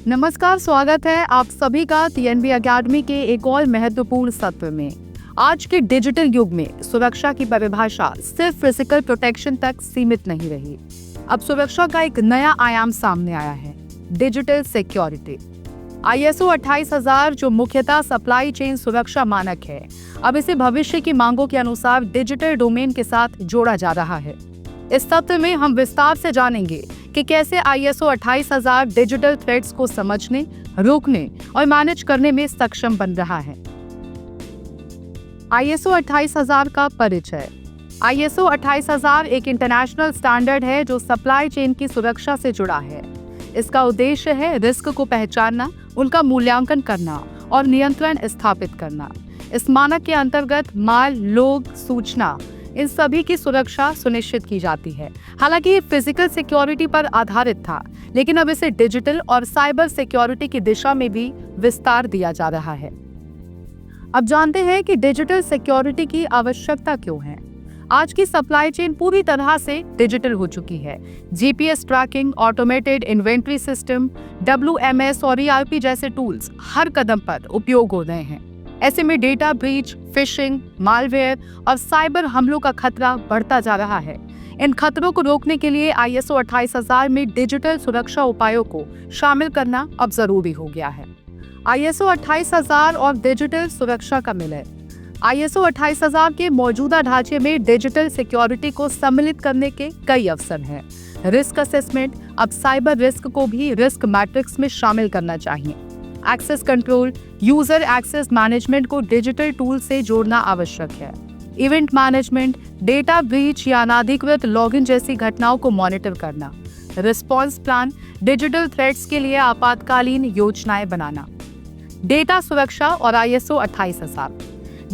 नमस्कार, स्वागत है आप सभी का टीएनबी अकेडमी के एक और महत्वपूर्ण सत्र में। आज के डिजिटल युग में सुरक्षा की परिभाषा सिर्फ फिजिकल प्रोटेक्शन तक सीमित नहीं रही। अब सुरक्षा का एक नया आयाम सामने आया है, डिजिटल सिक्योरिटी। ISO 28000 जो मुख्यतः सप्लाई चेन सुरक्षा मानक है, अब इसे भविष्य की मांगों के अनुसार डिजिटल डोमेन के साथ जोड़ा जा रहा है। इस सत्र में हम विस्तार से जानेंगे कि कैसे ISO 28000 डिजिटल थ्रेट्स को समझने, रोकने और मैनेज करने में सक्षम बन रहा है। ISO 28000 का परिचय। ISO 28000 एक इंटरनेशनल स्टैंडर्ड है जो सप्लाई चेन की सुरक्षा से जुड़ा है। इसका उद्देश्य है रिस्क को पहचानना, उनका मूल्यांकन करना और नियंत्रण स्थापित करना। इस मानक के अंतर्गत माल, लोग, सूचना, इन सभी की सुरक्षा सुनिश्चित की जाती है। हालांकि ये फिजिकल सिक्योरिटी पर आधारित था, लेकिन अब इसे डिजिटल और साइबर सिक्योरिटी की दिशा में भी विस्तार दिया जा रहा है। अब जानते हैं कि डिजिटल सिक्योरिटी की आवश्यकता क्यों है। आज की सप्लाई चेन पूरी तरह से डिजिटल हो चुकी है। GPS tracking, automated inventory system, WMS और ERP जैसे टूल्स हर कदम पर उपयोग हो रहे हैं। ऐसे में डेटा ब्रीच, फिशिंग, मालवेयर और साइबर हमलों का खतरा बढ़ता जा रहा है। इन खतरों को रोकने के लिए ISO 28000 में डिजिटल सुरक्षा उपायों को शामिल करना अब जरूरी हो गया है। ISO 28000 और डिजिटल सुरक्षा का मिलन। ISO 28000 के मौजूदा ढांचे में डिजिटल सिक्योरिटी को सम्मिलित करने के कई अवसर हैं। रिस्क असेसमेंट, अब साइबर रिस्क को भी रिस्क मैट्रिक्स में शामिल करना चाहिए। Access control, user access management को डिजिटल टूल से जोड़ना आवश्यक है। इवेंट मैनेजमेंट, डेटा ब्रीच या अनाधिकृत लॉगिन जैसी घटनाओं को मॉनिटर करना। रिस्पॉन्स प्लान, डिजिटल थ्रेट्स के लिए आपातकालीन योजनाएं बनाना। डेटा सुरक्षा और ISO 28000।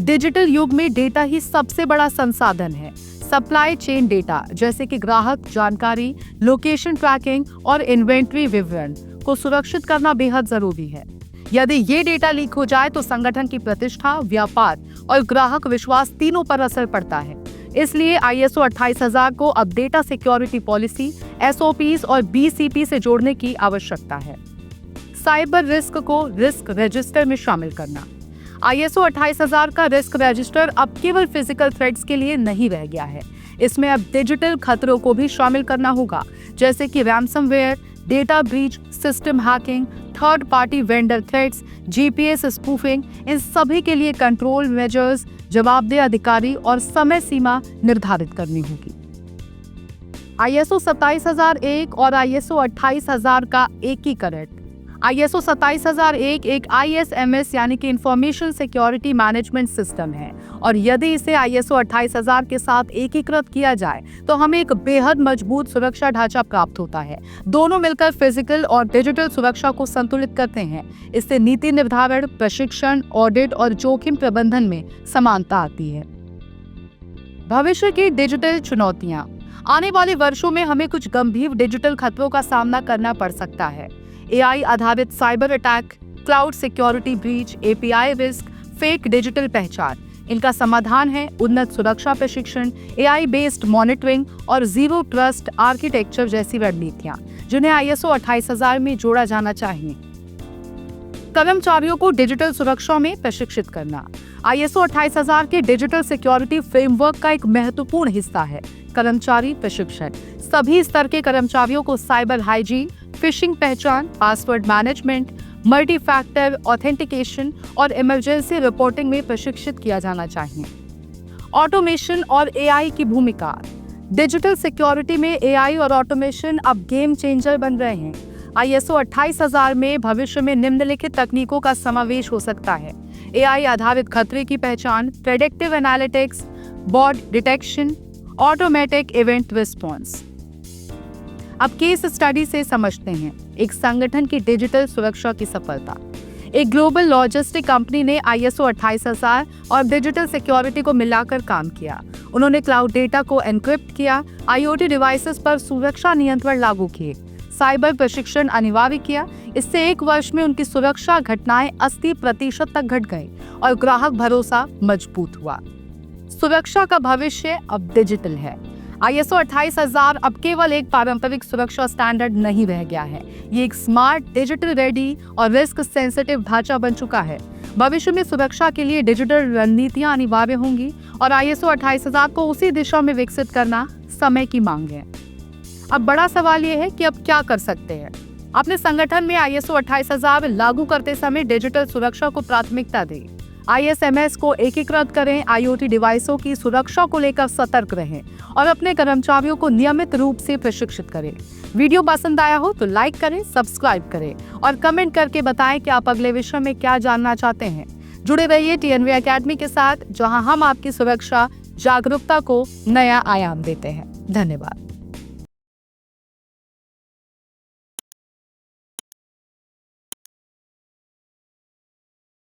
डिजिटल युग में डेटा ही सबसे बड़ा संसाधन है। सप्लाई चेन डेटा जैसे कि ग्राहक जानकारी, लोकेशन ट्रैकिंग और इन्वेंट्री विवरण को सुरक्षित करना बेहद जरूरी है। यदि ये डेटा लीक हो जाए तो संगठन की प्रतिष्ठा, व्यापार और ग्राहक विश्वास तीनों पर असर पड़ता है। इसलिए ISO 28000 को अब डेटा सिक्योरिटी पॉलिसी, SOPs और BCP से जोड़ने की आवश्यकता है। साइबर रिस्क को रिस्क रजिस्टर में शामिल करना। ISO 28000 का रिस्क रजिस्टर अब केवल फिजिकल थ्रेट्स के लिए नहीं रह गया है। इसमें अब डिजिटल खतरों को भी शामिल करना होगा, जैसे कि ransomware, data breach, system hacking, third party vendor threats, GPS spoofing. इन सभी के लिए कंट्रोल मेजर्स, जवाबदेह अधिकारी और समय सीमा निर्धारित करनी होगी। ISO 27001 और ISO 28000 का एकीकरण। ISO 27001 एक ISMS यानी कि इंफॉर्मेशन सिक्योरिटी मैनेजमेंट सिस्टम है, और यदि इसे ISO 28000 के साथ एकीकृत किया जाए तो हमें एक बेहद मजबूत सुरक्षा ढांचा प्राप्त होता है। दोनों मिलकर फिजिकल और डिजिटल सुरक्षा को संतुलित करते हैं। इससे नीति निर्धारण, प्रशिक्षण, ऑडिट और जोखिम प्रबंधन में समानता आती है। भविष्य की डिजिटल चुनौतियां। आने वाले वर्षों में हमें कुछ गंभीर डिजिटल खतरों का सामना करना पड़ सकता है। AI आधारित cyber attack, cloud security breach, API risk, fake digital पहचान। इनका समाधान है उन्नत सुरक्षा प्रशिक्षण, AI बेस्ड मॉनिटरिंग और जीरो ट्रस्ट आर्किटेक्चर जैसी रणनीतियां, जिन्हें ISO 28000 में जोड़ा जाना चाहिए। कर्मचारियों को डिजिटल सुरक्षा में प्रशिक्षित करना। ISO 28000 के डिजिटल सिक्योरिटी फ्रेमवर्क का एक महत्वपूर्ण हिस्सा है कर्मचारी प्रशिक्षण। सभी स्तर के कर्मचारियों को साइबर हाइजीन, फिशिंग पहचान, password management, multi factor authentication और इमरजेंसी रिपोर्टिंग में प्रशिक्षित किया जाना चाहिए। ऑटोमेशन और AI की भूमिका। डिजिटल सिक्योरिटी में AI और ऑटोमेशन अब गेम चेंजर बन रहे हैं। ISO 28000 में भविष्य में निम्नलिखित तकनीकों का समावेश हो सकता है: AI आधारित खतरे की पहचान, predictive analytics, bot detection, automatic event response. अब केस स्टडी से समझते हैं एक संगठन की डिजिटल सुरक्षा की सफलता। एक ग्लोबल लॉजिस्टिक कंपनी ने ISO 28000 और डिजिटल सिक्योरिटी को मिलाकर काम किया। उन्होंने क्लाउड डेटा को एन्क्रिप्ट किया, IoT डिवाइसेस पर सुरक्षा नियंत्रण लागू किए, साइबर प्रशिक्षण अनिवार्य किया। इससे एक वर्ष में उनकी सुरक्षा घटनाएं 80% तक घट गई और ग्राहक भरोसा मजबूत हुआ। सुरक्षा का भविष्य अब डिजिटल है। ISO 28000 अब केवल एक पारंपरिक सुरक्षा स्टैंडर्ड नहीं रह गया है, ये एक स्मार्ट, डिजिटल रेडी और रिस्क सेंसिटिव ढांचा बन चुका है। भविष्य में सुरक्षा के लिए डिजिटल रणनीतियां अनिवार्य होंगी और ISO 28000 को उसी दिशा में विकसित करना समय की मांग है। अब बड़ा सवाल ये है कि अब क्या कर सकते हैं। अपने संगठन में ISO 28000 लागू करते समय डिजिटल सुरक्षा को प्राथमिकता दें। ISMS को एकीकृत करें, IoT डिवाइसों की सुरक्षा को लेकर सतर्क रहें और अपने कर्मचारियों को नियमित रूप से प्रशिक्षित करें। वीडियो पसंद आया हो तो लाइक करें, सब्सक्राइब करें और कमेंट करके बताएं कि आप अगले विषय में क्या जानना चाहते हैं। जुड़े रहिए TNV एकेडमी के साथ, जहां हम आपकी सुरक्षा जागरूकता को नया आयाम देते हैं। धन्यवाद।